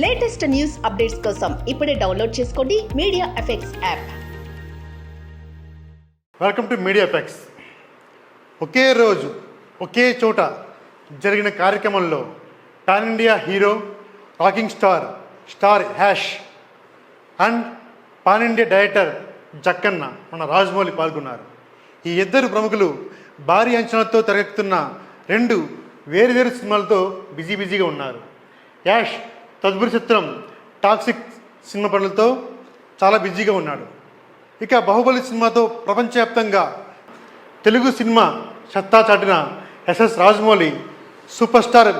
Latest news updates కోసం ఇప్పుడే download చేసుకోండి media effects app. Welcome to media effects. ఒకే రోజు ఒకే చోట జరిగిన కార్యక్రమంలో pan India hero, rocking star Yash and pan India director Jakkanna మన రాజమౌళి పాల్గొన్నారు. ఈ ఇద్దరు ప్రముఖులు భారీ అంచనాలతో తెరకెక్కుతున్న రెండు వేరువేరు సినిమాలతో బిజీగా ఉన్నారు. యాష్ తదుపరి చిత్రం టాక్సిక్ సినిమా పనులతో చాలా బిజీగా ఉన్నాడు. ఇక బాహుబలి సినిమాతో ప్రపంచవ్యాప్తంగా తెలుగు సినిమా సత్తా చాటిన SS Rajamouli super star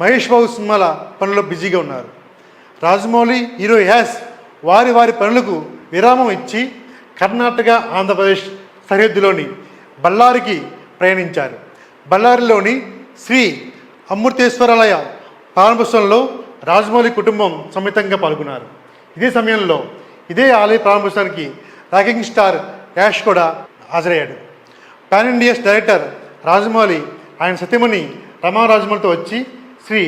Mahesh Babu సినిమాల పనుల్లో బిజీగా ఉన్నారు. రాజమౌళి, హీరో యాష్ వారి పనులకు విరామం ఇచ్చి కర్ణాటక, ఆంధ్రప్రదేశ్ సరిహద్దులోని బళ్ళారికి ప్రయాణించారు. బళ్ళారిలోని శ్రీ అమృతేశ్వరాలయ ప్రారంభోత్సవంలో రాజమౌళి కుటుంబం సమేతంగా పాల్గొన్నారు. ఇదే సమయంలో ఇదే ఆలయ ప్రారంభోత్సవానికి రాకింగ్ స్టార్ యాష్ కూడా హాజరయ్యాడు. పాన్ ఇండియా డైరెక్టర్ రాజమౌళి ఆయన సతీమణి రమా రాజమౌళితో వచ్చి శ్రీ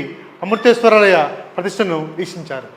అమృతేశ్వరాలయ ప్రతిష్టను వీక్షించారు.